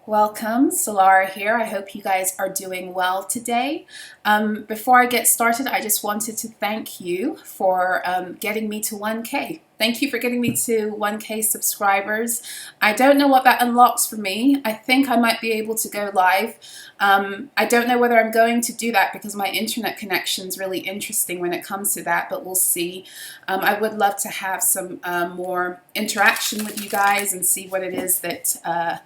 Welcome, Solara here. I hope you guys are doing well today. Before I get started, I just wanted to thank you for getting me to 1K. Thank you for getting me to 1K subscribers. I don't know what that unlocks for me. I think I might be able to go live. I don't know whether I'm going to do that because my internet connection is really interesting when it comes to that, but we'll see. I would love to have some more interaction with you guys and see what it is that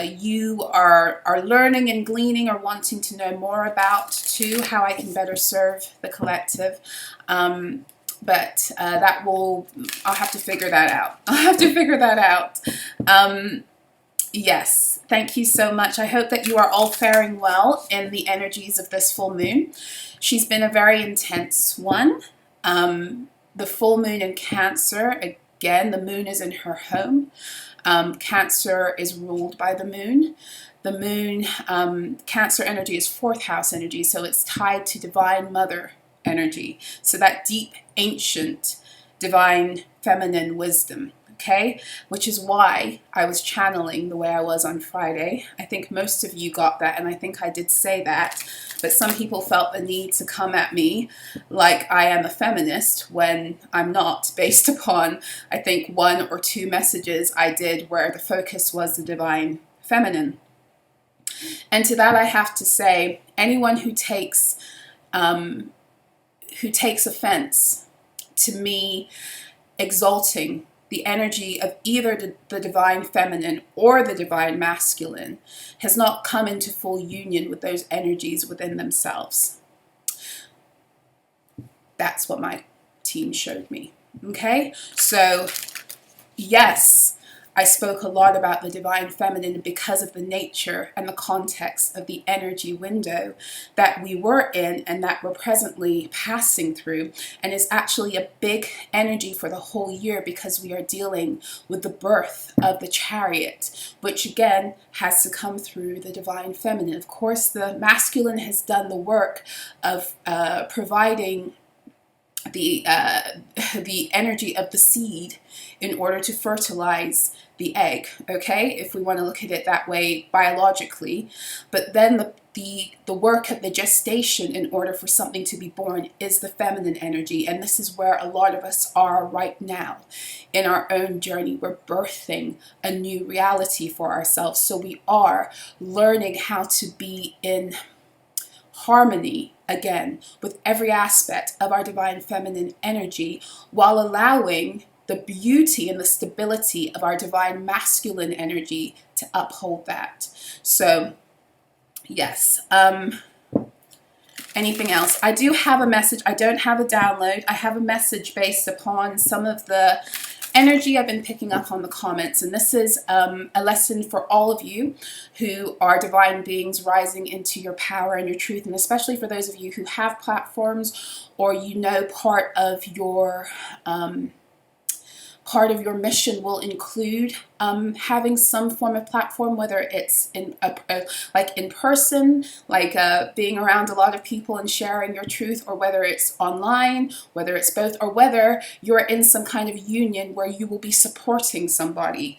you are learning and gleaning or wanting to know more about too, how I can better serve the collective. But I'll have to figure that out. Yes, thank you so much. I hope that you are all faring well in the energies of this full moon. She's been a very intense one. The full moon in Cancer, again, the moon is in her home. Cancer is ruled by the moon. The moon, Cancer energy is 4th house energy, so it's tied to Divine Mother energy. So that deep, ancient, divine, feminine wisdom, okay? Which is why I was channeling the way I was on Friday. I think most of you got that, and I think I did say that. But some people felt the need to come at me like I am a feminist when I'm not, based upon, I think, 1 or 2 messages I did where the focus was the divine feminine. And to that I have to say, anyone who takes offense to me exalting the energy of either the divine feminine or the divine masculine has not come into full union with those energies within themselves. That's what my team showed me. Okay? So, yes, I spoke a lot about the divine feminine because of the nature and the context of the energy window that we were in and that we're presently passing through, and is actually a big energy for the whole year because we are dealing with the birth of the Chariot, which again has to come through the divine feminine. Of course, the masculine has done the work of providing the energy of the seed in order to fertilize the egg, okay, if we want to look at it that way biologically. But then the work of the gestation in order for something to be born is the feminine energy, and this is where a lot of us are right now in our own journey. We're birthing a new reality for ourselves, so we are learning how to be in harmony again with every aspect of our divine feminine energy, while allowing the beauty and the stability of our divine masculine energy to uphold that. So yes, anything else? I do have a message. I don't have a download. I have a message based upon some of the energy I've been picking up on the comments, and this is a lesson for all of you who are divine beings rising into your power and your truth, and especially for those of you who have platforms, or you know part of your mission will include having some form of platform, whether it's in like in person, like being around a lot of people and sharing your truth, or whether it's online, whether it's both, or whether you're in some kind of union where you will be supporting somebody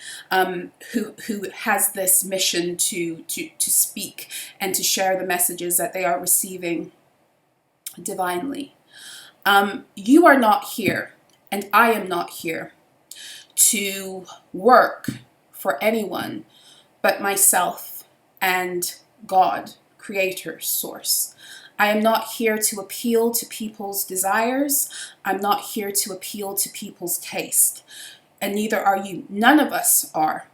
who has this mission to speak and to share the messages that they are receiving divinely. You are not here, and I am not here to work for anyone but myself and God, Creator, Source. I am not here to appeal to people's desires. I'm not here to appeal to people's taste. And neither are you. None of us are.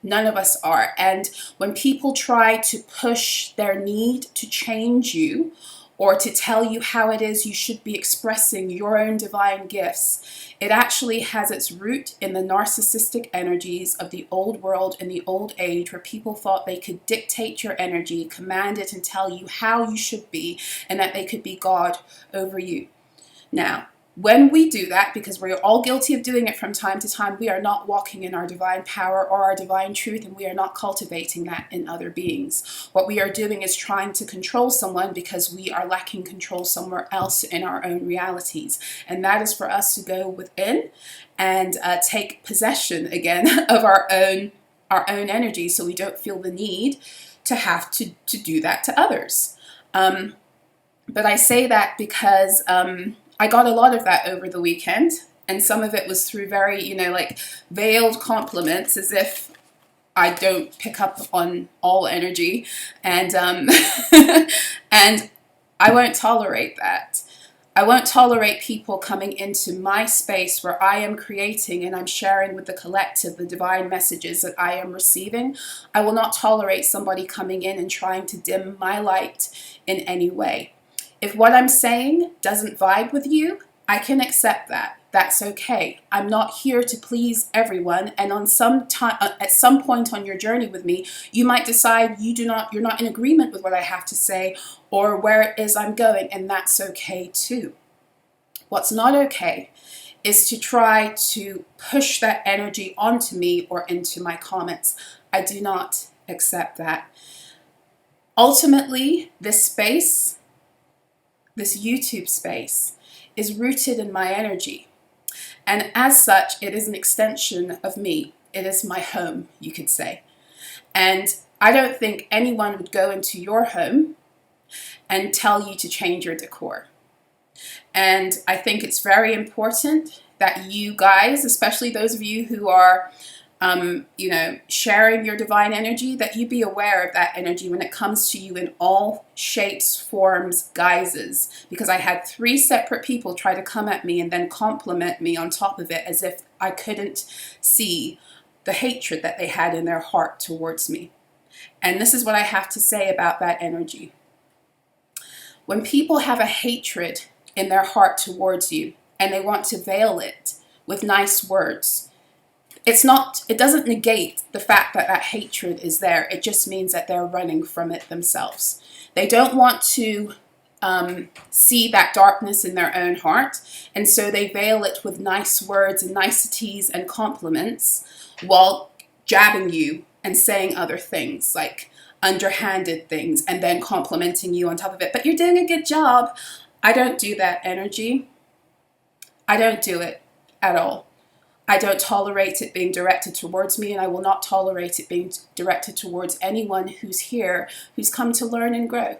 None of us are. And when people try to push their need to change you, or to tell you how it is you should be expressing your own divine gifts, it actually has its root in the narcissistic energies of the old world and the old age, where people thought they could dictate your energy, command it, and tell you how you should be, and that they could be God over you. Now, when we do that, because we're all guilty of doing it from time to time, we are not walking in our divine power or our divine truth, and we are not cultivating that in other beings. What we are doing is trying to control someone because we are lacking control somewhere else in our own realities. And that is for us to go within and take possession again of our own our own energy so we don't feel the need to have to do that to others. But I say that because I got a lot of that over the weekend, and some of it was through very, you know, like veiled compliments, as if I don't pick up on all energy, and and I won't tolerate that. I won't tolerate people coming into my space where I am creating and I'm sharing with the collective the divine messages that I am receiving. I will not tolerate somebody coming in and trying to dim my light in any way. If what I'm saying doesn't vibe with you, I can accept that. That's okay. I'm not here to please everyone, and on some time, at some point on your journey with me, you might decide you're not in agreement with what I have to say or where it is I'm going, and that's okay too. What's not okay is to try to push that energy onto me or into my comments. I do not accept that. Ultimately, this space, this YouTube space, is rooted in my energy. And as such, it is an extension of me. It is my home, you could say. And I don't think anyone would go into your home and tell you to change your decor. And I think it's very important that you guys, especially those of you who are, you know, sharing your divine energy, that you be aware of that energy when it comes to you in all shapes, forms, guises. Because I had 3 separate people try to come at me and then compliment me on top of it, as if I couldn't see the hatred that they had in their heart towards me. And this is what I have to say about that energy. When people have a hatred in their heart towards you and they want to veil it with nice words, it doesn't negate the fact that that hatred is there. It just means that they're running from it themselves. They don't want to see that darkness in their own heart, and so they veil it with nice words and niceties and compliments while jabbing you and saying other things, like underhanded things, and then complimenting you on top of it. But you're doing a good job. I don't do that energy. I don't do it at all. I don't tolerate it being directed towards me, and I will not tolerate it being directed towards anyone who's here, who's come to learn and grow.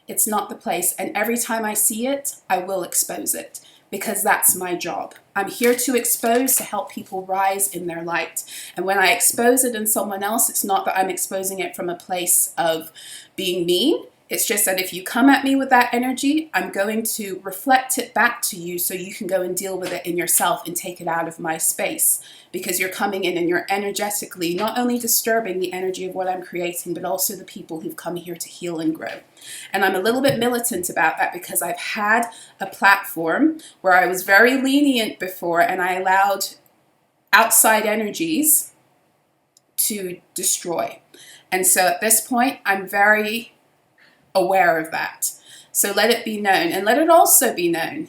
It's not the place, and every time I see it, I will expose it, because that's my job. I'm here to expose, to help people rise in their light. And when I expose it in someone else, it's not that I'm exposing it from a place of being mean. It's just that if you come at me with that energy, I'm going to reflect it back to you so you can go and deal with it in yourself and take it out of my space. Because you're coming in and you're energetically not only disturbing the energy of what I'm creating, but also the people who've come here to heal and grow. And I'm a little bit militant about that because I've had a platform where I was very lenient before and I allowed outside energies to destroy. And so at this point, I'm very aware of that. So let it be known, and let it also be known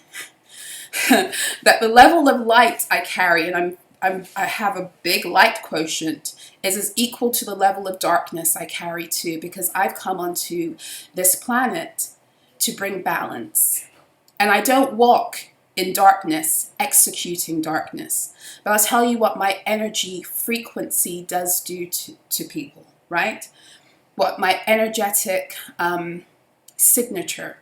that the level of light I carry, and I have a big light quotient, is equal to the level of darkness I carry too, because I've come onto this planet to bring balance. And I don't walk in darkness, executing darkness. But I'll tell you what my energy frequency does do to people, right? What my energetic signature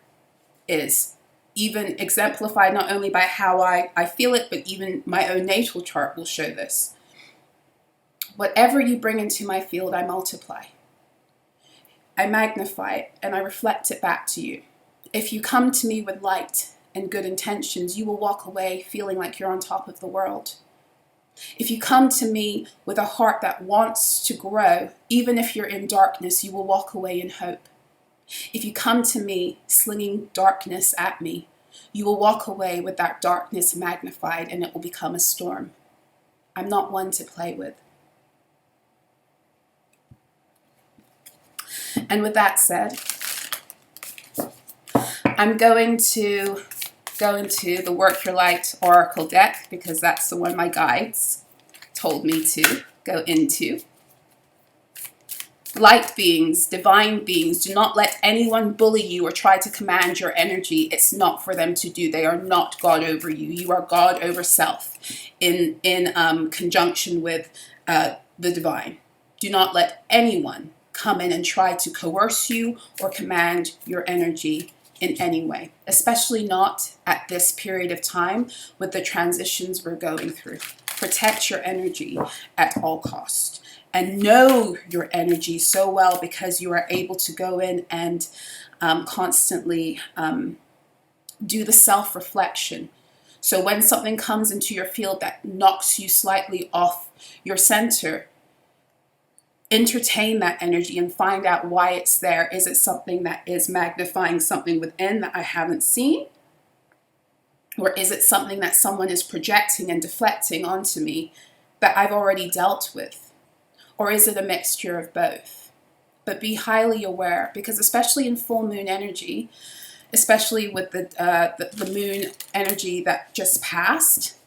is, even exemplified not only by how I feel it, but even my own natal chart will show this. Whatever you bring into my field, I multiply. I magnify it and I reflect it back to you. If you come to me with light and good intentions, you will walk away feeling like you're on top of the world. If you come to me with a heart that wants to grow, even if you're in darkness, you will walk away in hope. If you come to me slinging darkness at me, you will walk away with that darkness magnified and it will become a storm. I'm not one to play with. And with that said, I'm going to go into the Work Your Light Oracle deck because that's the one my guides told me to go into. Light beings, divine beings, do not let anyone bully you or try to command your energy. It's not for them to do. They are not God over you. You are God over self in conjunction with the divine. Do not let anyone come in and try to coerce you or command your energy in any way, especially not at this period of time with the transitions we're going through. Protect your energy at all costs and know your energy so well, because you are able to go in and constantly do the self-reflection. So when something comes into your field that knocks you slightly off your center, entertain that energy and find out why it's there. Is it something that is magnifying something within that I haven't seen? Or is it something that someone is projecting and deflecting onto me that I've already dealt with? Or is it a mixture of both? But be highly aware, because especially in full moon energy, especially with the moon energy that just passed,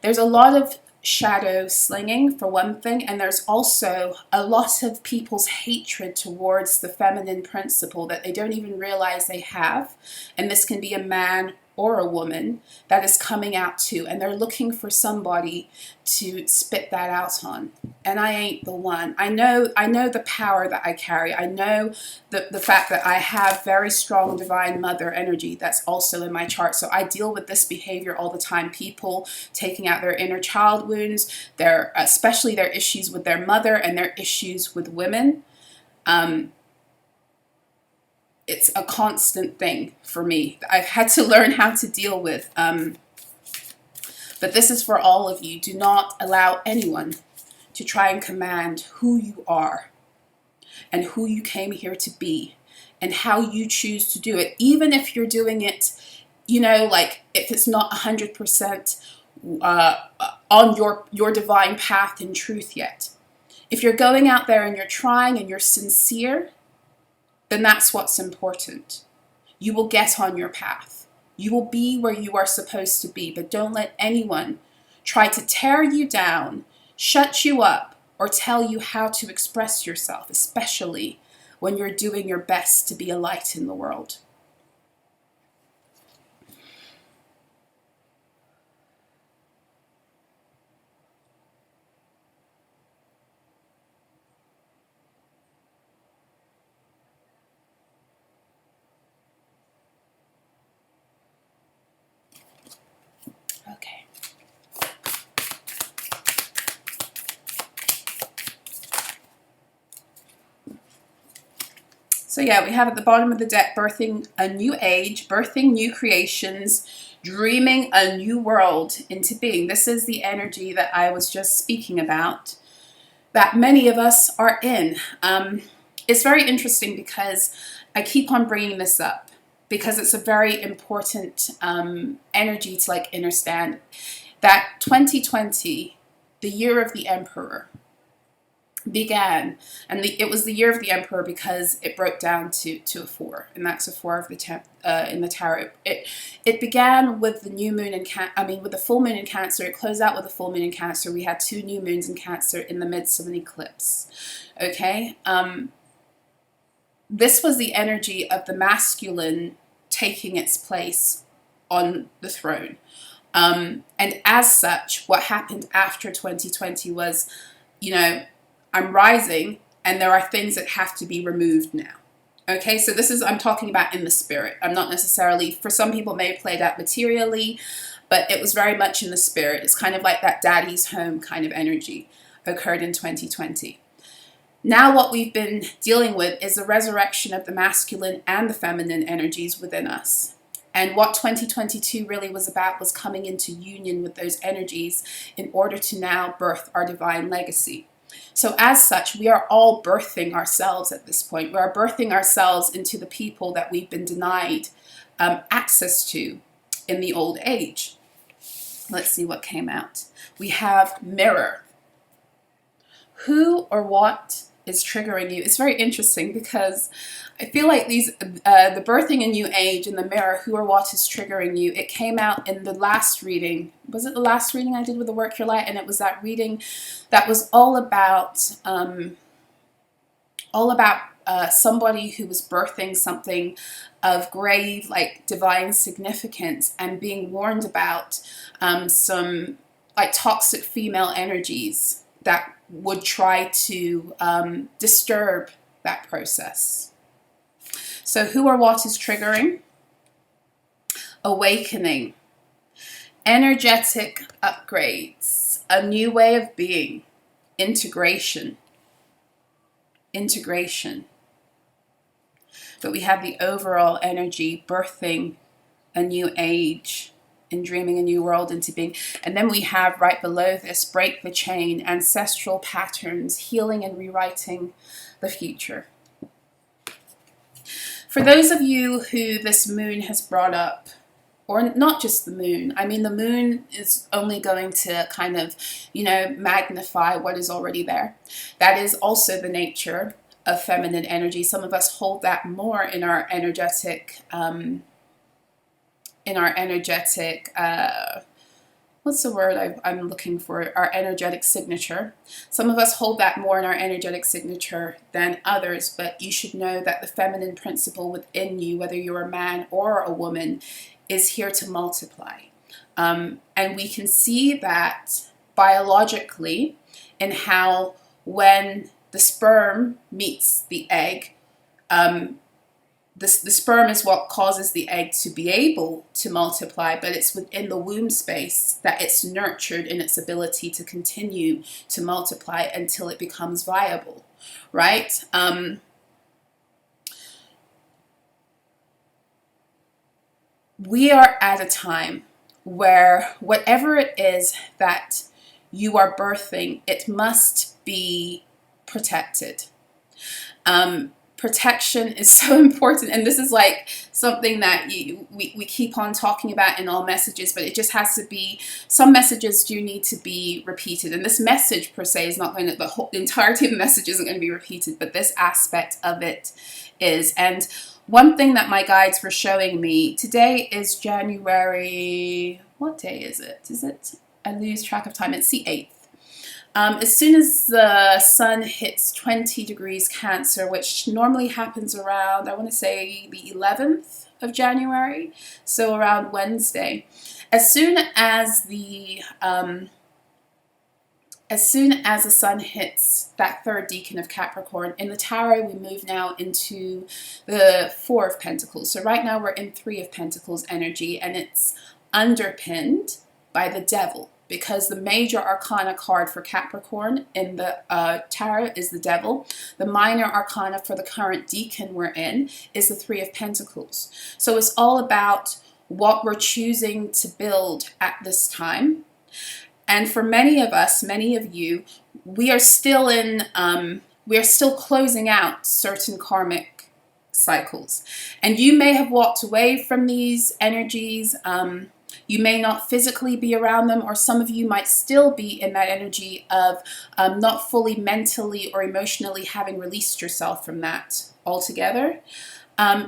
there's a lot of shadow slinging, for one thing, and there's also a lot of people's hatred towards the feminine principle that they don't even realize they have. And this can be a man or a woman that is coming out too, and they're looking for somebody to spit that out on. And I ain't the one. I know the power that I carry. I know the fact that I have very strong divine mother energy that's also in my chart. So I deal with this behavior all the time. People taking out their inner child wounds, especially their issues with their mother and their issues with women. It's a constant thing for me. I've had to learn how to deal with. But this is for all of you. Do not allow anyone to try and command who you are and who you came here to be and how you choose to do it. Even if you're doing it, like if it's not 100% on your divine path and truth yet. If you're going out there and you're trying and you're sincere, then that's what's important. You will get on your path. You will be where you are supposed to be, but don't let anyone try to tear you down, shut you up, or tell you how to express yourself, especially when you're doing your best to be a light in the world. Okay. So yeah, we have at the bottom of the deck, birthing a new age, birthing new creations, dreaming a new world into being. This is the energy that I was just speaking about, that many of us are in. It's very interesting because I keep on bringing this up because it's a very important energy to understand that 2020, the year of the Emperor, began, and it was the year of the Emperor because it broke down to a 4, and that's a 4 of the in the tarot. It began with the new moon with the full moon in Cancer. It closed out with the full moon in Cancer. We had 2 new moons in Cancer in the midst of an eclipse. Okay, this was the energy of the masculine taking its place on the throne, and as such, what happened after 2020 was, I'm rising, and there are things that have to be removed now. Okay, so I'm talking about in the spirit. I'm not necessarily, for some people it may have played out materially, but it was very much in the spirit. It's kind of like that daddy's home kind of energy occurred in 2020. Now what we've been dealing with is the resurrection of the masculine and the feminine energies within us. And what 2022 really was about was coming into union with those energies in order to now birth our divine legacy. So as such, we are all birthing ourselves at this point. We are birthing ourselves into the people that we've been denied access to in the old age. Let's see what came out. We have Mirror. Who or what is triggering you? It's very interesting because I feel like the birthing a new age and the Mirror, who or what is triggering you, it came out in the last reading. Was it the last reading I did with the Work Your Light? And it was that reading that was all about somebody who was birthing something of grave, divine significance, and being warned about some toxic female energies that would try to disturb that process. So who or what is triggering? Awakening, energetic upgrades, a new way of being, integration. But we have the overall energy birthing a new age and dreaming a new world into being. And then we have right below this, break the chain, ancestral patterns, healing and rewriting the future. For those of you who this moon has brought up, or not just the moon, I mean the moon is only going to kind of, magnify what is already there. That is also the nature of feminine energy. Some of us hold that more in our energetic, what's the word I'm looking for? Our energetic signature. Some of us hold that more in our energetic signature than others, but you should know that the feminine principle within you, whether you're a man or a woman, is here to multiply. And we can see that biologically in how when the sperm meets the egg, the sperm is what causes the egg to be able to multiply, but it's within the womb space that it's nurtured in its ability to continue to multiply until it becomes viable, right? We are at a time where whatever it is that you are birthing, it must be protected. Protection is so important, and this is like something that we keep on talking about in all messages, but it just has to be, some messages do need to be repeated, and this message per se is not going to, the entirety of the message isn't going to be repeated, but this aspect of it is. And one thing that my guides were showing me, today is January, what day is it? I lose track of time, it's the 8th. As soon as the sun hits 20 degrees Cancer, which normally happens around, I want to say the 11th of January, so around Wednesday. As soon as the sun hits that third decan of Capricorn, in the tarot we move now into the 4 of Pentacles. So right now we're in 3 of Pentacles energy, and it's underpinned by the Devil, because the major arcana card for Capricorn in the tarot is the Devil. The minor arcana for the current decan we're in is the 3 of Pentacles. So it's all about what we're choosing to build at this time. And for many of us, many of you, we are still closing out certain karmic cycles. And you may have walked away from these energies. You may not physically be around them, or some of you might still be in that energy of not fully mentally or emotionally having released yourself from that altogether.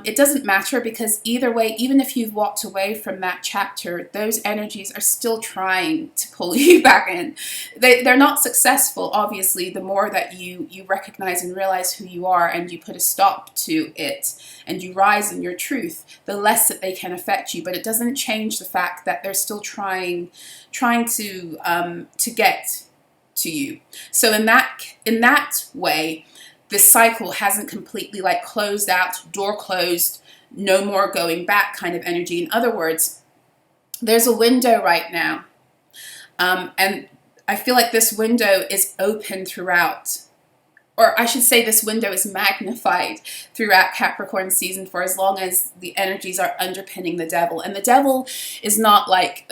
It doesn't matter, because either way, even if you've walked away from that chapter, those energies are still trying to pull you back in. They're not successful, obviously. The more that you recognize and realize who you are, and you put a stop to it, and you rise in your truth, the less that they can affect you. But it doesn't change the fact that they're still trying to get to you. So in that way, this cycle hasn't completely like closed out, door closed, no more going back kind of energy. In other words, there's a window right now. And I feel like this window is open throughout, or I should say this window is magnified throughout Capricorn season for as long as the energies are underpinning the Devil. And the Devil is not like,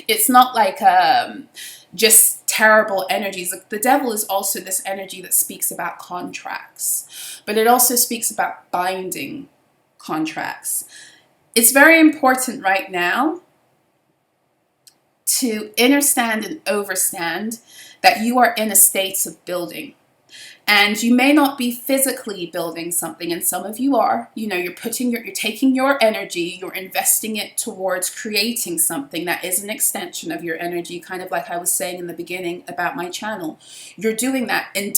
it's not like just terrible energies. Like, the Devil is also this energy that speaks about contracts, but it also speaks about binding contracts. It's very important right now to understand and overstand that you are in a state of building. And you may not be physically building something, and some of you are. You know, you're taking your energy, you're investing it towards creating something that is an extension of your energy, kind of like I was saying in the beginning about my channel. You're doing that in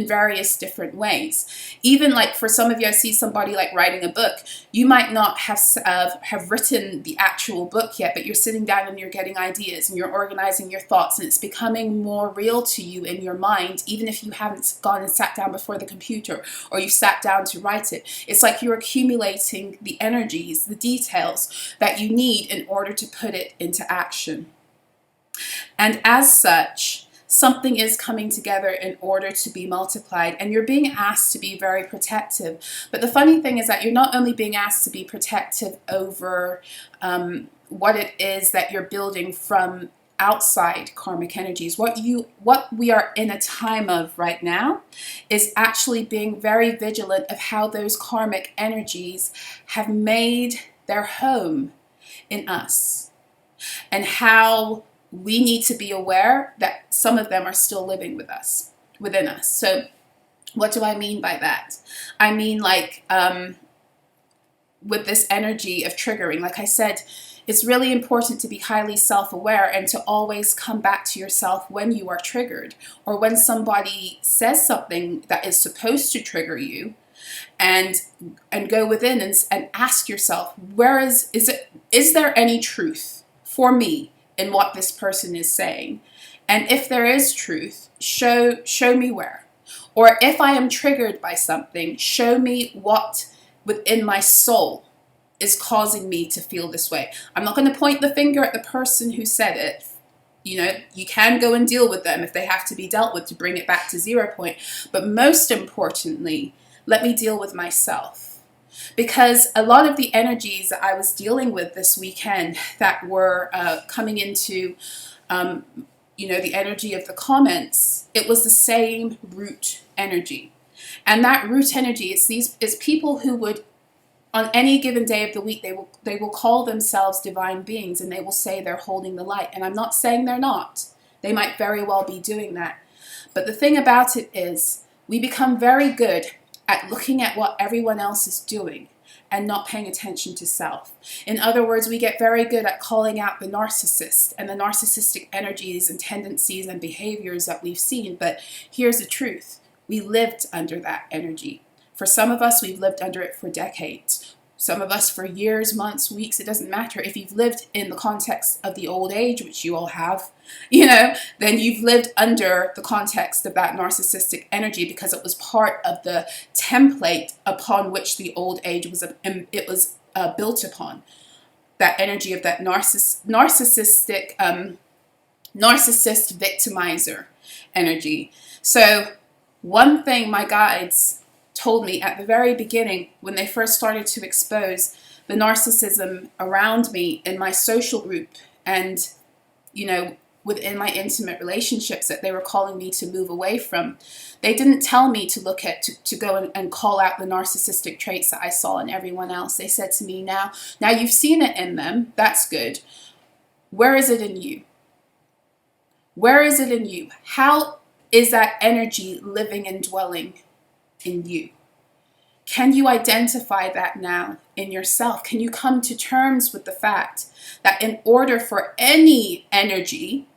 various different ways. Even like for some of you, I see somebody like writing a book. You might not have written the actual book yet, but you're sitting down and you're getting ideas and you're organizing your thoughts, and it's becoming more real to you in your mind, even if you haven't gone and sat down before the computer or you sat down to write it. It's like you're accumulating the energies, the details that you need in order to put it into action. And as such, something is coming together in order to be multiplied, and you're being asked to be very protective. But the funny thing is that you're not only being asked to be protective over what it is that you're building from outside karmic energies. What we are in a time of right now is actually being very vigilant of how those karmic energies have made their home in us, and how we need to be aware that some of them are still living within us. So what do I mean by that? I mean, like, with this energy of triggering, like I said, it's really important to be highly self-aware and to always come back to yourself when you are triggered, or when somebody says something that is supposed to trigger you, and go within and ask yourself, is there any truth for me in what this person is saying? And if there is truth, show me where. Or if I am triggered by something, show me what within my soul is causing me to feel this way. I'm not going to point the finger at the person who said it. You know, you can go and deal with them if they have to be dealt with to bring it back to 0 point. But most importantly, let me deal with myself. Because a lot of the energies that I was dealing with this weekend that were coming into, the energy of the comments, it was the same root energy. And that root energy is people who would, on any given day of the week, they will call themselves divine beings, and they will say they're holding the light. And I'm not saying they're not. They might very well be doing that. But the thing about it is, we become very good at looking at what everyone else is doing and not paying attention to self. In other words, we get very good at calling out the narcissist and the narcissistic energies and tendencies and behaviors that we've seen. But here's the truth. We lived under that energy. For some of us, we've lived under it for decades. Some of us for years, months, weeks. It doesn't matter. If you've lived in the context of the old age, which you all have, then you've lived under the context of that narcissistic energy, because it was part of the template upon which the old age was built upon. That energy of that narcissist victimizer energy. So one thing my guides told me at the very beginning, when they first started to expose the narcissism around me in my social group and, within my intimate relationships that they were calling me to move away from, they didn't tell me to look at, to go and call out the narcissistic traits that I saw in everyone else. They said to me, now you've seen it in them, that's good. Where is it in you? Where is it in you? How is that energy living and dwelling in you? Can you identify that now in yourself? Can you come to terms with the fact that in order for any energy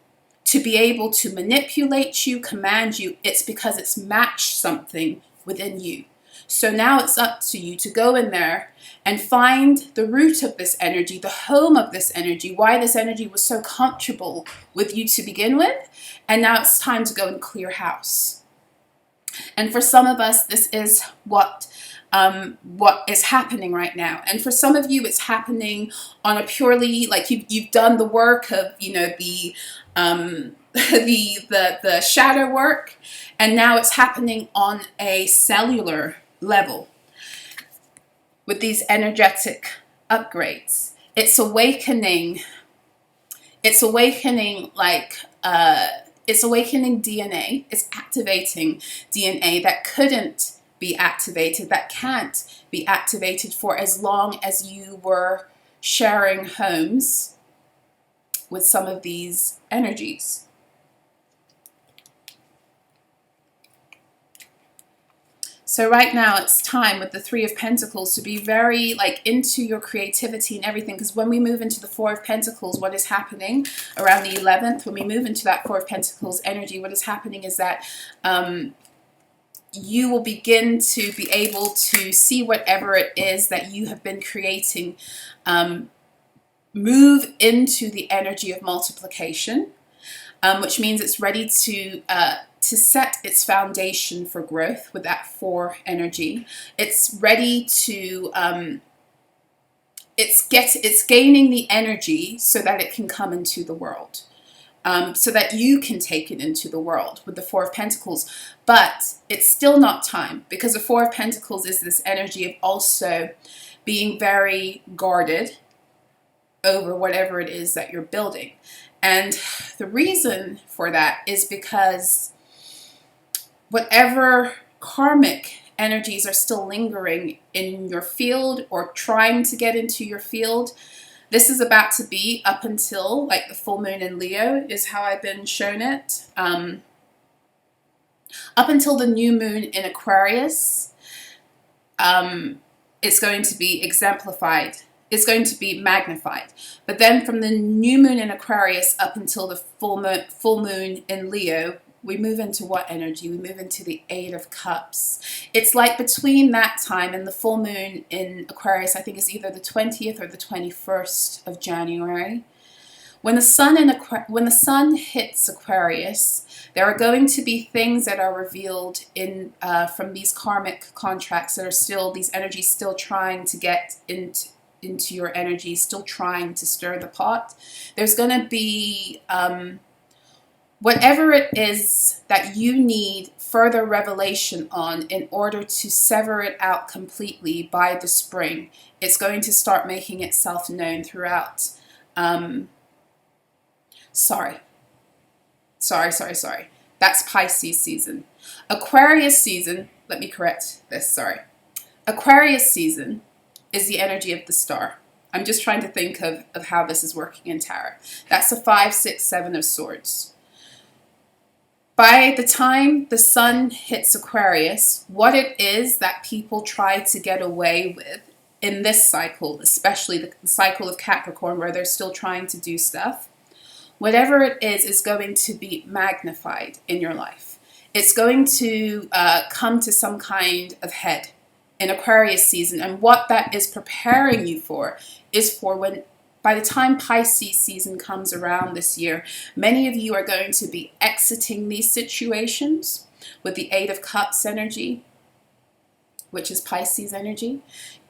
to be able to manipulate you, command you, it's because it's matched something within you? So now it's up to you to go in there and find the root of this energy, the home of this energy, why this energy was so comfortable with you to begin with. And now it's time to go and clear house. And for some of us, this is what is happening right now. And for some of you, it's happening on a purely, like, you've done the work of, the shadow work, and now it's happening on a cellular level with these energetic upgrades. It's awakening DNA. It's activating DNA that couldn't be activated, that can't be activated for as long as you were sharing homes with some of these energies. So right now it's time with the Three of Pentacles to be very like into your creativity and everything, because when we move into the Four of Pentacles, what is happening around the 11th, when we move into that Four of Pentacles energy, what is happening is that you will begin to be able to see whatever it is that you have been creating move into the energy of multiplication, which means it's ready to set its foundation for growth with that 4 energy. It's ready to, it's gaining the energy so that it can come into the world. So that you can take it into the world with the Four of Pentacles. But it's still not time, because the Four of Pentacles is this energy of also being very guarded over whatever it is that you're building. And the reason for that is because whatever karmic energies are still lingering in your field or trying to get into your field, this is about to be up until like the full moon in Leo is how I've been shown it. Up until the new moon in Aquarius, it's going to be exemplified. It's going to be magnified. But then from the new moon in Aquarius up until the full moon in Leo, we move into what energy? We move into the Eight of Cups. It's like between that time and the full moon in Aquarius, I think it's either the 20th or the 21st of January. When the sun hits Aquarius, there are going to be things that are revealed in from these karmic contracts that are still, these energies still trying to get into your energy, still trying to stir the pot. There's going to be whatever it is that you need further revelation on in order to sever it out completely by the spring. It's going to start making itself known throughout. Sorry. That's Pisces season. Aquarius season, let me correct this, sorry. Aquarius season is the energy of the star. I'm just trying to think of how this is working in tarot. That's the 5, 6, 7 of swords. By the time the sun hits Aquarius, what it is that people try to get away with in this cycle, especially the cycle of Capricorn where they're still trying to do stuff, whatever it is going to be magnified in your life. It's going to come to some kind of head in Aquarius season. And what that is preparing you for is for when, by the time Pisces season comes around this year, many of you are going to be exiting these situations with the Eight of Cups energy, which is Pisces energy.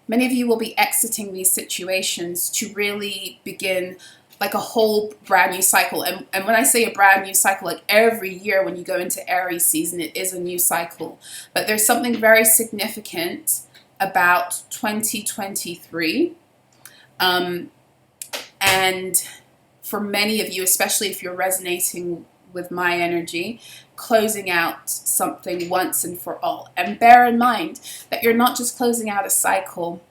Many of you will be exiting these situations to really begin like a whole brand new cycle. And when I say a brand new cycle, like every year when you go into Aries season, it is a new cycle. But there's something very significant about 2023. And for many of you, especially if you're resonating with my energy, closing out something once and for all. And bear in mind that you're not just closing out a cycle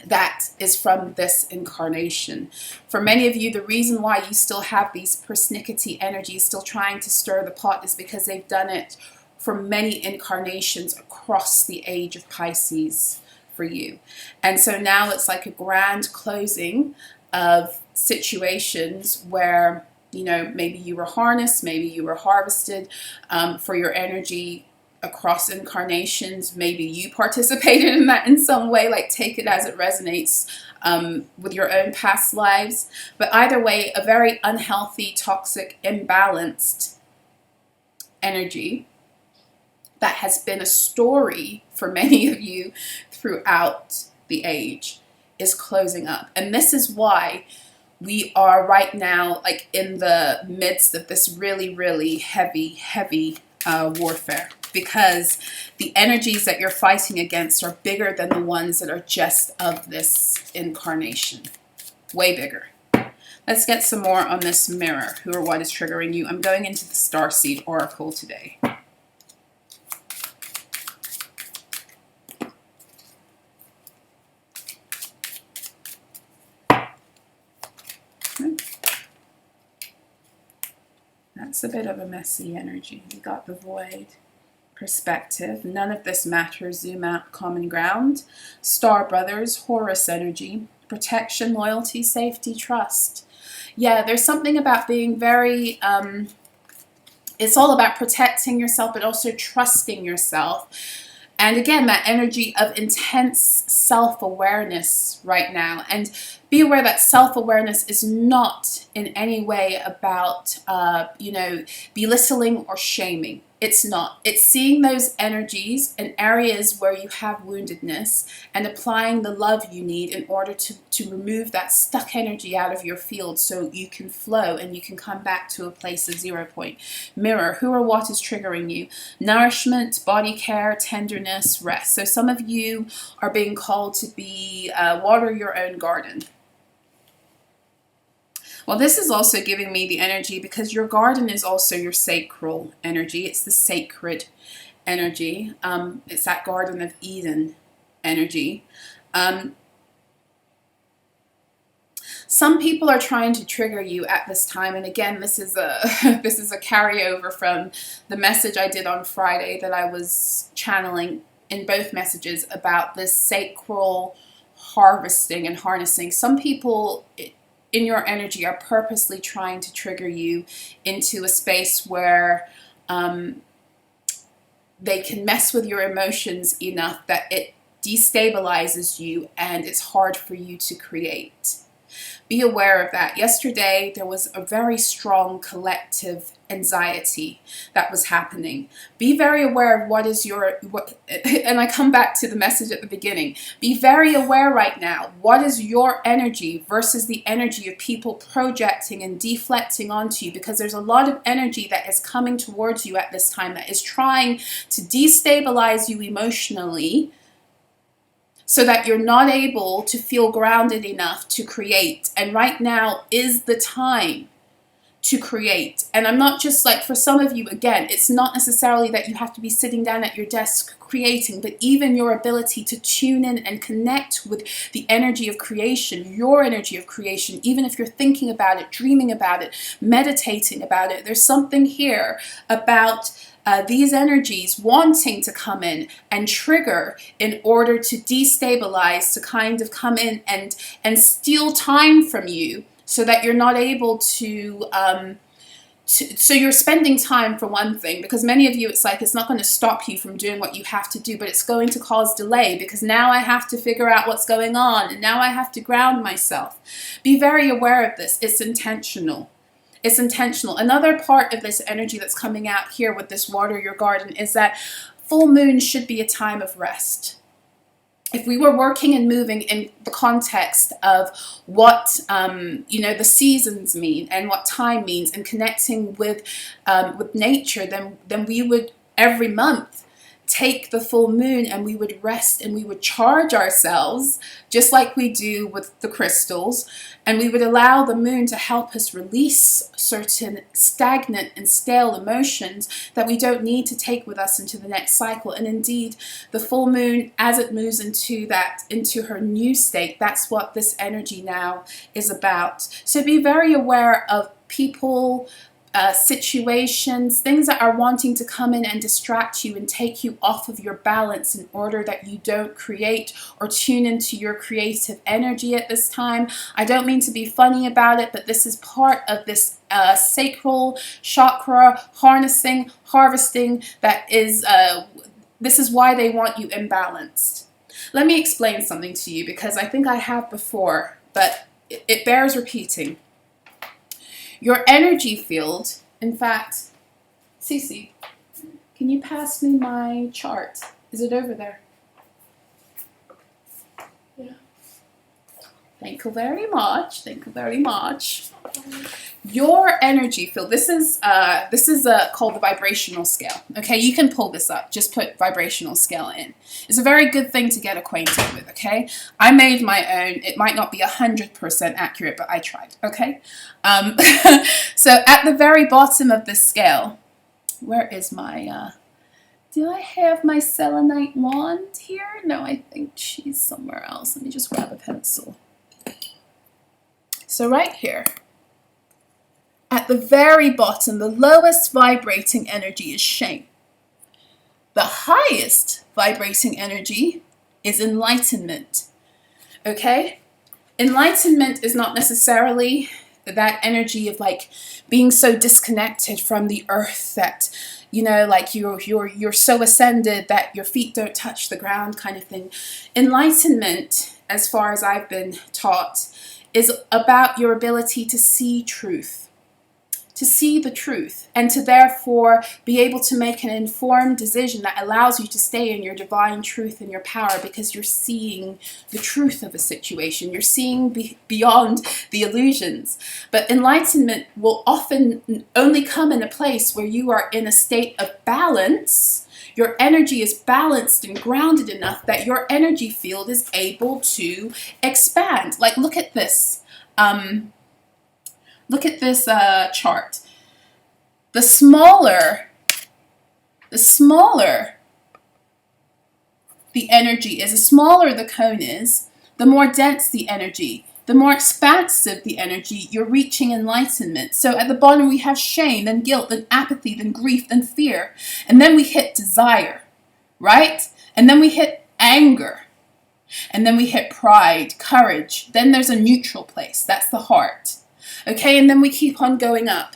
that is from this incarnation. For many of you, the reason why you still have these persnickety energies still trying to stir the pot is because they've done it for many incarnations across the age of Pisces for you. And so now it's like a grand closing of situations where, you know, maybe you were harnessed, maybe you were harvested for your energy across incarnations. Maybe you participated in that in some way, like take it as it resonates with your own past lives. But either way, a very unhealthy, toxic, imbalanced energy that has been a story for many of you throughout the age is closing up. And this is why we are right now like in the midst of this really, really heavy warfare, because the energies that you're fighting against are bigger than the ones that are just of this incarnation. Way bigger. Let's get some more on this mirror. Who or what is triggering you? I'm going into the Starseed Oracle today. That's a bit of a messy energy. We got the Void, perspective. None of this matters. Zoom out. Common ground. Star brothers. Horus energy. Protection, loyalty, safety, trust. Yeah, there's something about being very, it's all about protecting yourself, but also trusting yourself. And again, that energy of intense self-awareness right now. And be aware that self-awareness is not in any way about, belittling or shaming. It's not. It's seeing those energies in areas where you have woundedness and applying the love you need in order to remove that stuck energy out of your field so you can flow and you can come back to a place of 0 point. Mirror, who or what is triggering you? Nourishment, body care, tenderness, rest. So some of you are being called to be water your own garden. Well, this is also giving me the energy because your garden is also your sacral energy. It's the sacred energy. It's that Garden of Eden energy. Some people are trying to trigger you at this time, and again, this is a carryover from the message I did on Friday that I was channeling in both messages about this sacral harvesting and harnessing. Some people in your energy are purposely trying to trigger you into a space where they can mess with your emotions enough that it destabilizes you and it's hard for you to create. Be aware of that. Yesterday, there was a very strong collective anxiety that was happening. Be very aware of and I come back to the message at the beginning. Be very aware right now. What is your energy versus the energy of people projecting and deflecting onto you? Because there's a lot of energy that is coming towards you at this time that is trying to destabilize you emotionally, so that you're not able to feel grounded enough to create. And right now is the time to create. And I'm not just like, for some of you, again, it's not necessarily that you have to be sitting down at your desk creating, but even your ability to tune in and connect with the energy of creation, your energy of creation, even if you're thinking about it, dreaming about it, meditating about it. There's something here about these energies wanting to come in and trigger in order to destabilize, to kind of come in and steal time from you so that you're not able to, so you're spending time for one thing, because many of you, it's like, it's not going to stop you from doing what you have to do, but it's going to cause delay because now I have to figure out what's going on and now I have to ground myself. Be very aware of this. It's intentional. It's intentional. Another part of this energy that's coming out here with this water your garden is that full moon should be a time of rest. If we were working and moving in the context of what the seasons mean and what time means and connecting with nature, then we would every month take the full moon and we would rest and we would charge ourselves just like we do with the crystals, and we would allow the moon to help us release certain stagnant and stale emotions that we don't need to take with us into the next cycle. And indeed, the full moon, as it moves into her new state, that's what this energy now is about. So be very aware of people, situations, things that are wanting to come in and distract you and take you off of your balance in order that you don't create or tune into your creative energy at this time. I don't mean to be funny about it, but this is part of this sacral chakra harnessing, harvesting that is, this is why they want you imbalanced. Let me explain something to you because I think I have before, but it bears repeating. Your energy field, in fact, Cece, can you pass me my chart? Is it over there? Yeah. Thank you very much. Thank you very much. Your energy field. This is called the vibrational scale. Okay, you can pull this up. Just put vibrational scale in. It's a very good thing to get acquainted with. Okay, I made my own. It might not be 100% accurate, but I tried. Okay, so at the very bottom of this scale, where is my? Do I have my selenite wand here? No, I think she's somewhere else. Let me just grab a pencil. So right here. At the very bottom, the lowest vibrating energy is shame. The highest vibrating energy is enlightenment. Okay? Enlightenment is not necessarily that energy of like being so disconnected from the earth that, you know, like you're so ascended that your feet don't touch the ground kind of thing. Enlightenment, as far as I've been taught, is about your ability to see truth, to see the truth, and to therefore be able to make an informed decision that allows you to stay in your divine truth and your power, because you're seeing the truth of a situation. You're seeing beyond the illusions. But enlightenment will often only come in a place where you are in a state of balance. Your energy is balanced and grounded enough that your energy field is able to expand. Like, look at this. Look at this chart. The smaller the energy is, the smaller the cone is, the more dense the energy, the more expansive the energy, you're reaching enlightenment. So at the bottom we have shame, then guilt, then apathy, then grief, then fear. And then we hit desire, right? And then we hit anger. And then we hit pride, courage. Then there's a neutral place. That's the heart. Okay, and then we keep on going up.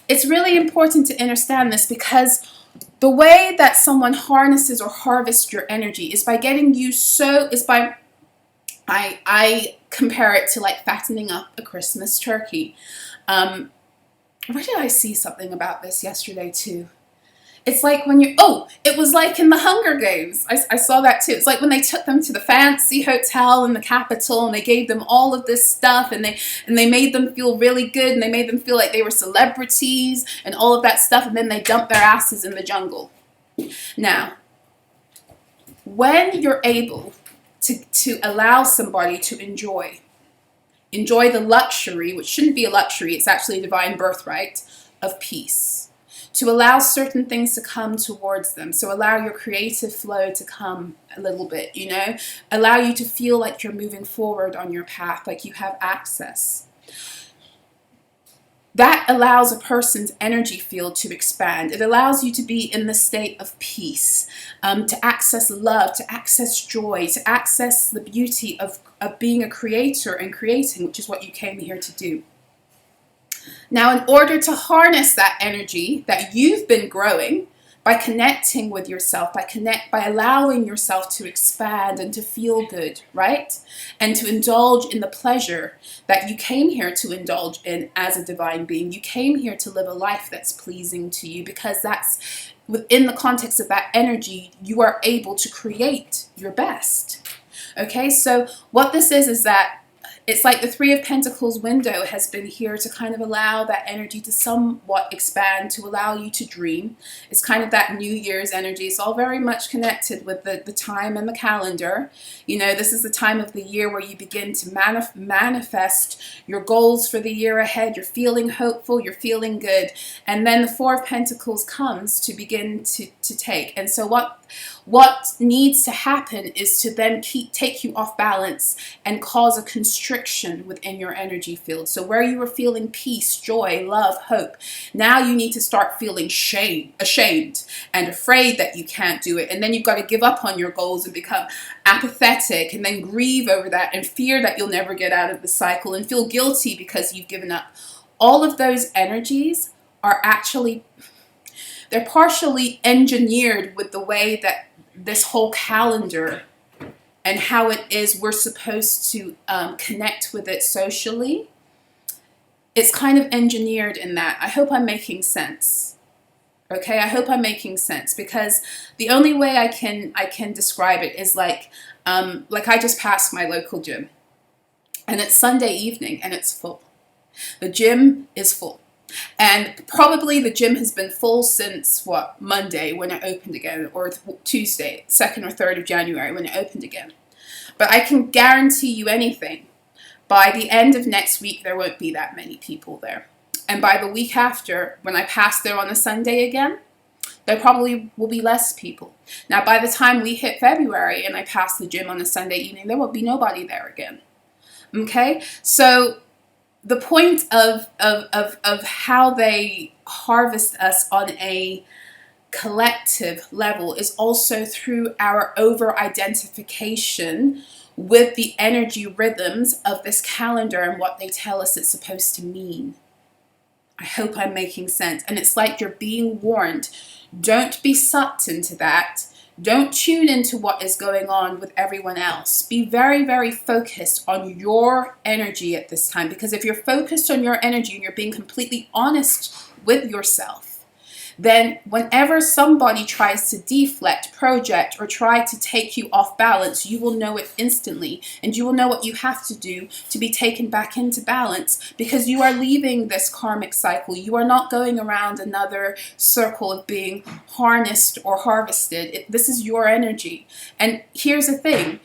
It's really important to understand this, because the way that someone harnesses or harvests your energy is by getting you I compare it to like fattening up a Christmas turkey. Where did I see something about this yesterday too? It's like when it was like in the Hunger Games. I saw that too. It's like when they took them to the fancy hotel in the capital and they gave them all of this stuff, and they made them feel really good, and they made them feel like they were celebrities and all of that stuff, and then they dumped their asses in the jungle. Now, when you're able to allow somebody to enjoy the luxury, which shouldn't be a luxury, it's actually a divine birthright, of peace. To allow certain things to come towards them. So allow your creative flow to come a little bit, you know. Allow you to feel like you're moving forward on your path, like you have access. That allows a person's energy field to expand. It allows you to be in the state of peace, to access love, to access joy, to access the beauty of being a creator and creating, which is what you came here to do. Now, in order to harness that energy that you've been growing by connecting with yourself, by allowing yourself to expand and to feel good, right? And to indulge in the pleasure that you came here to indulge in as a divine being. You came here to live a life that's pleasing to you, because that's within the context of that energy, you are able to create your best. Okay, so what this is that it's like the Three of Pentacles window has been here to kind of allow that energy to somewhat expand, to allow you to dream. It's kind of that New Year's energy. It's all very much connected with the time and the calendar. You know, this is the time of the year where you begin to manifest your goals for the year ahead. You're feeling hopeful, you're feeling good. And then the Four of Pentacles comes to begin to take. And so what needs to happen is to then take you off balance and cause a constriction within your energy field. So where you were feeling peace, joy, love, hope, now you need to start feeling ashamed and afraid that you can't do it. And then you've got to give up on your goals and become apathetic, and then grieve over that and fear that you'll never get out of the cycle and feel guilty because you've given up. All of those energies are actually, they're partially engineered with the way that this whole calendar and how it is we're supposed to connect with it socially. It's kind of engineered in that. I hope I'm making sense. Okay, I hope I'm making sense, because the only way I can describe it is like I just passed my local gym, and it's Sunday evening and it's full. The gym is full. And probably the gym has been full since, Monday when it opened again, or Tuesday, 2nd or 3rd of January when it opened again. But I can guarantee you anything. By the end of next week, there won't be that many people there. And by the week after, when I pass there on a Sunday again, there probably will be less people. Now, by the time we hit February and I pass the gym on a Sunday evening, there will be nobody there again. Okay? So the point of how they harvest us on a collective level is also through our over-identification with the energy rhythms of this calendar and what they tell us it's supposed to mean. I hope I'm making sense. And it's like you're being warned. Don't be sucked into that. Don't tune into what is going on with everyone else. Be very, very focused on your energy at this time. Because if you're focused on your energy and you're being completely honest with yourself, then whenever somebody tries to deflect, project, or try to take you off balance, you will know it instantly. And you will know what you have to do to be taken back into balance, because you are leaving this karmic cycle. You are not going around another circle of being harnessed or harvested. This is your energy. And here's the thing.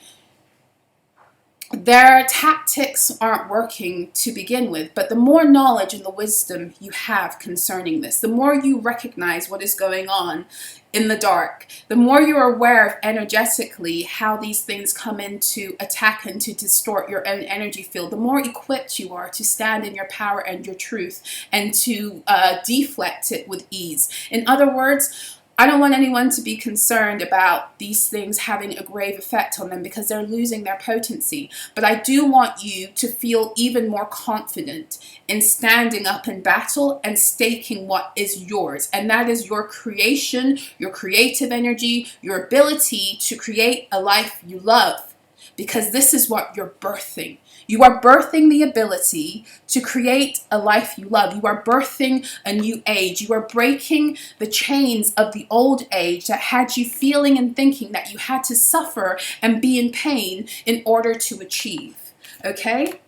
Their tactics aren't working to begin with, but the more knowledge and the wisdom you have concerning this, the more you recognize what is going on in the dark, the more you're aware of energetically how these things come in to attack and to distort your own energy field, the more equipped you are to stand in your power and your truth and to deflect it with ease. In other words, I don't want anyone to be concerned about these things having a grave effect on them because they're losing their potency. But I do want you to feel even more confident in standing up in battle and staking what is yours. And that is your creation, your creative energy, your ability to create a life you love. Because this is what you're birthing. You are birthing the ability to create a life you love. You are birthing a new age. You are breaking the chains of the old age that had you feeling and thinking that you had to suffer and be in pain in order to achieve. Okay?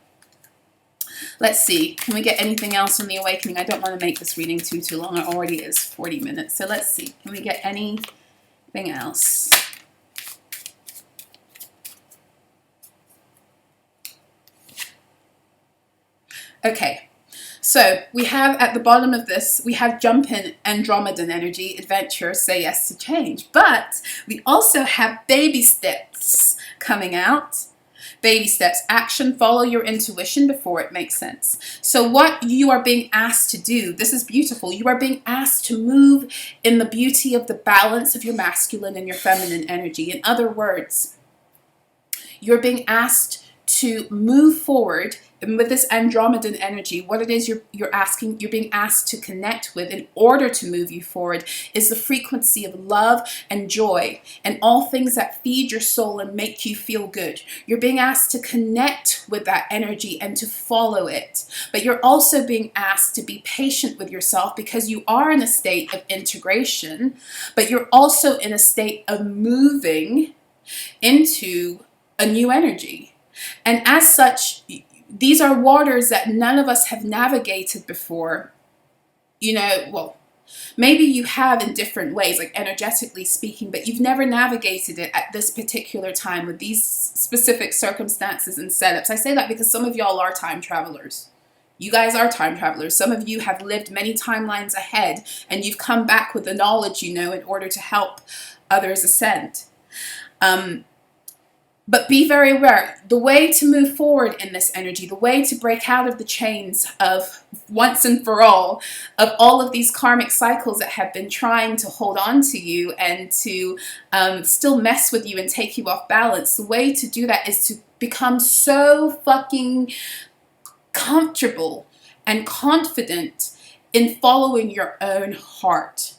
Let's see. Can we get anything else on the awakening? I don't want to make this reading too long. It already is 40 minutes. So let's see. Can we get anything else? Okay, so we have at the bottom of this, we have jump in Andromedan energy, adventure, say yes to change. But we also have baby steps coming out. Baby steps, action, follow your intuition before it makes sense. So what you are being asked to do, this is beautiful. You are being asked to move in the beauty of the balance of your masculine and your feminine energy. In other words, you're being asked to move forward. And with this Andromedan energy, what it is you're being asked to connect with in order to move you forward is the frequency of love and joy and all things that feed your soul and make you feel good. You're being asked to connect with that energy and to follow it. But you're also being asked to be patient with yourself because you are in a state of integration, but you're also in a state of moving into a new energy. And as such, these are waters that none of us have navigated before. You know, well, maybe you have in different ways, like energetically speaking, but you've never navigated it at this particular time with these specific circumstances and setups. I say that because some of y'all are time travelers. You guys are time travelers. Some of you have lived many timelines ahead, and you've come back with the knowledge you know in order to help others ascend. But be very aware, the way to move forward in this energy, the way to break out of the chains of once and for all of these karmic cycles that have been trying to hold on to you and to still mess with you and take you off balance, the way to do that is to become so fucking comfortable and confident in following your own heart.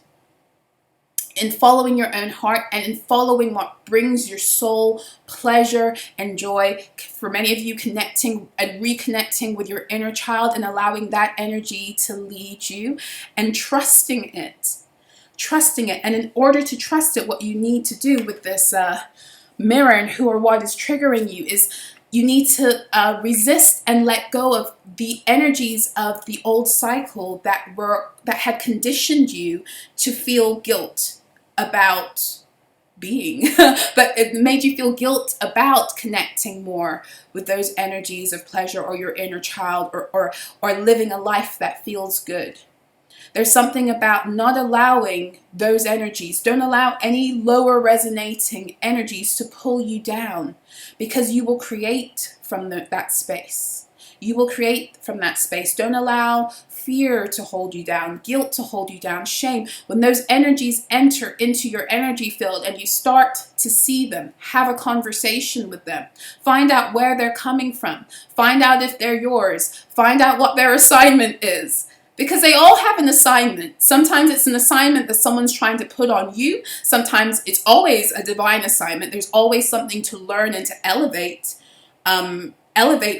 In following your own heart and in following what brings your soul pleasure and joy. For many of you, connecting and reconnecting with your inner child and allowing that energy to lead you and trusting it. Trusting it. And in order to trust it, what you need to do with this mirror and who or what is triggering you is you need to resist and let go of the energies of the old cycle that had conditioned you to feel guilt about being, but it made you feel guilt about connecting more with those energies of pleasure or your inner child or living a life that feels good. There's something about not allowing those energies. Don't allow any lower resonating energies to pull you down, because you will create from that space. You will create from that space. Don't allow fear to hold you down, guilt to hold you down, shame. When those energies enter into your energy field and you start to see them, have a conversation with them, find out where they're coming from, find out if they're yours, find out what their assignment is. Because they all have an assignment. Sometimes it's an assignment that someone's trying to put on you. Sometimes it's always a divine assignment. There's always something to learn and to elevate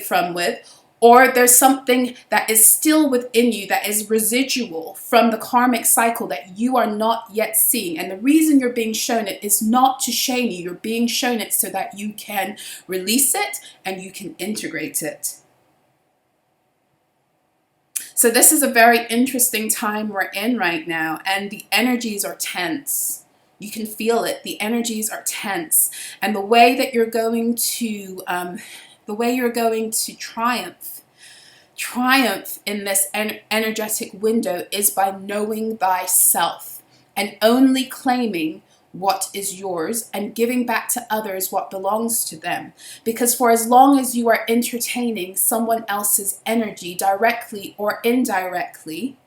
from with. Or there's something that is still within you that is residual from the karmic cycle that you are not yet seeing. And the reason you're being shown it is not to shame you. You're being shown it so that you can release it and you can integrate it. So this is a very interesting time we're in right now, and the energies are tense. You can feel it. The energies are tense, and the way that you're going to, triumph in this energetic window is by knowing thyself and only claiming what is yours and giving back to others what belongs to them. Because for as long as you are entertaining someone else's energy directly or indirectly,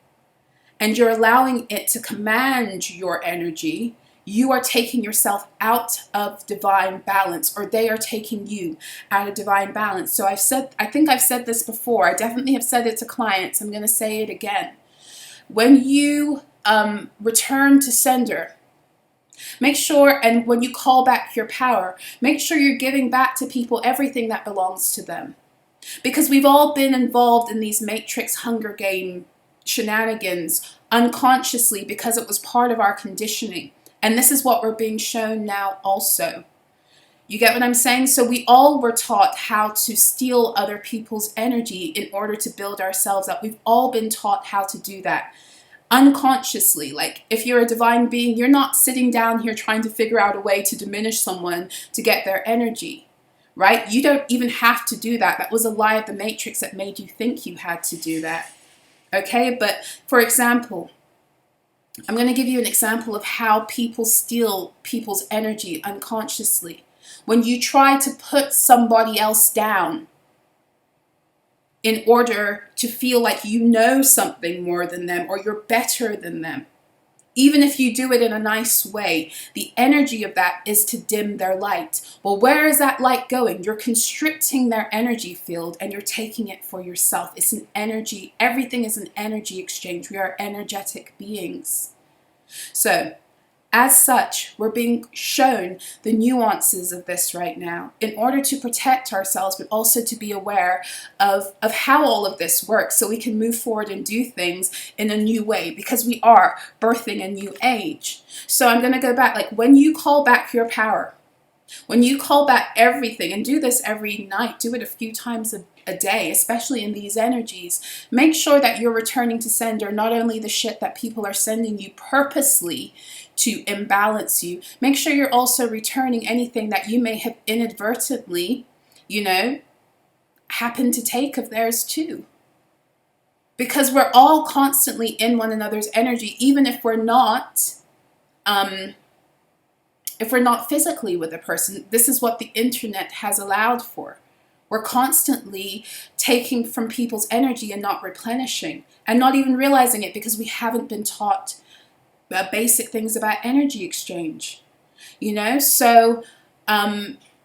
and you're allowing it to command your energy, you are taking yourself out of divine balance, or they are taking you out of divine balance. So I think I've said this before. I definitely have said it to clients. I'm going to say it again. When you return to sender, make sure, and when you call back your power, make sure you're giving back to people everything that belongs to them. Because we've all been involved in these Matrix Hunger Game shenanigans unconsciously because it was part of our conditioning. And this is what we're being shown now also. You get what I'm saying? So we all were taught how to steal other people's energy in order to build ourselves up. We've all been taught how to do that. Unconsciously. Like, if you're a divine being, you're not sitting down here trying to figure out a way to diminish someone to get their energy, right? You don't even have to do that. That was a lie of the Matrix that made you think you had to do that. Okay, but for example, I'm going to give you an example of how people steal people's energy unconsciously. When you try to put somebody else down in order to feel like you know something more than them or you're better than them, even if you do it in a nice way, the energy of that is to dim their light. Well, where is that light going? You're constricting their energy field and you're taking it for yourself. It's an energy. Everything is an energy exchange. We are energetic beings. So, as such, we're being shown the nuances of this right now in order to protect ourselves, but also to be aware of how all of this works so we can move forward and do things in a new way, because we are birthing a new age. So I'm going to go back, like when you call back your power, when you call back everything, and do this every night, do it a few times a day, especially in these energies, make sure that you're returning to sender not only the shit that people are sending you purposely to imbalance you, make sure you're also returning anything that you may have inadvertently, happened to take of theirs too. Because we're all constantly in one another's energy, even if we're not physically with a person. This is what the internet has allowed for. We're constantly taking from people's energy and not replenishing, and not even realizing it because we haven't been taught basic things about energy exchange. So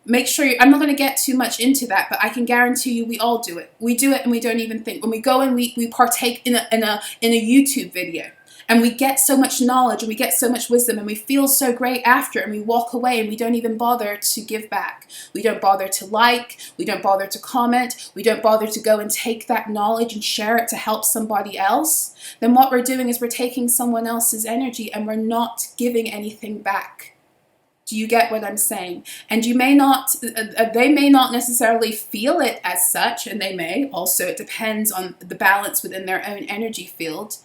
make sure I'm not going to get too much into that, but I can guarantee you we all do it. We do it and we don't even think. When we go and we partake in a YouTube video, and we get so much knowledge and we get so much wisdom and we feel so great after, and we walk away and we don't even bother to give back. We don't bother to like, we don't bother to comment, we don't bother to go and take that knowledge and share it to help somebody else. Then what we're doing is we're taking someone else's energy and we're not giving anything back. Do you get what I'm saying? And they may not necessarily feel it as such, and they may also, it depends on the balance within their own energy field.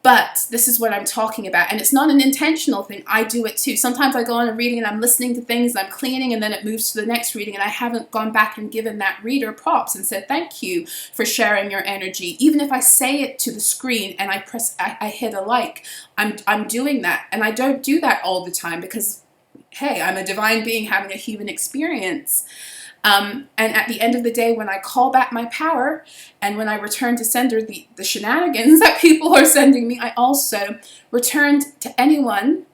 But this is what I'm talking about. And it's not an intentional thing. I do it too. Sometimes I go on a reading and I'm listening to things and I'm cleaning, and then it moves to the next reading and I haven't gone back and given that reader props and said, thank you for sharing your energy. Even if I say it to the screen and I hit a like, I'm doing that. And I don't do that all the time because, hey, I'm a divine being having a human experience. And at the end of the day, when I call back my power and when I return to sender the shenanigans that people are sending me, I also returned to anyone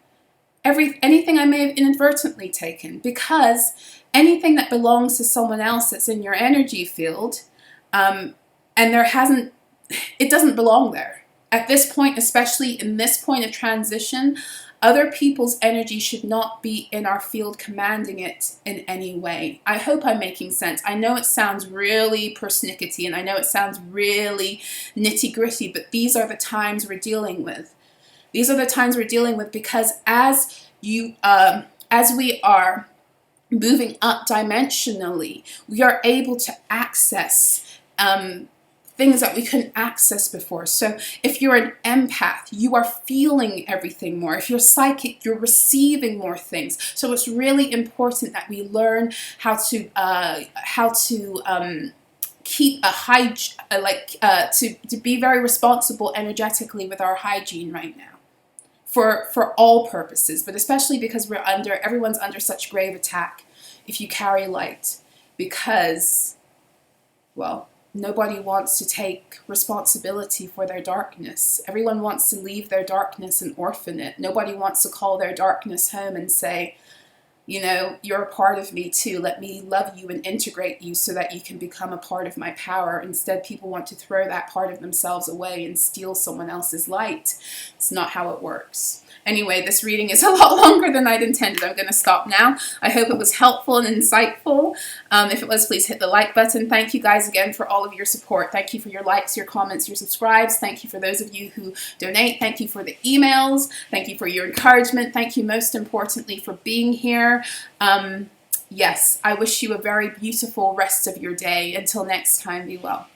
anything I may have inadvertently taken, because anything that belongs to someone else that's in your energy field, and it doesn't belong there. At this point, especially in this point of transition, other people's energy should not be in our field commanding it in any way. I hope I'm making sense. I know it sounds really persnickety, and I know it sounds really nitty-gritty, but these are the times we're dealing with. These are the times we're dealing with, because as we are moving up dimensionally, we are able to access things that we couldn't access before. So if you're an empath, you are feeling everything more. If you're psychic, you're receiving more things. So it's really important that we learn how to keep to be very responsible energetically with our hygiene right now. For all purposes, but especially because everyone's under such grave attack if you carry light, because, well, nobody wants to take responsibility for their darkness. Everyone wants to leave their darkness and orphan it. Nobody wants to call their darkness home and say, you know, you're a part of me too. Let me love you and integrate you so that you can become a part of my power. Instead, people want to throw that part of themselves away and steal someone else's light. It's not how it works. Anyway, this reading is a lot longer than I'd intended. I'm going to stop now. I hope it was helpful and insightful. If it was, please hit the like button. Thank you guys again for all of your support. Thank you for your likes, your comments, your subscribes. Thank you for those of you who donate. Thank you for the emails. Thank you for your encouragement. Thank you most importantly for being here. Yes, I wish you a very beautiful rest of your day. Until next time, be well.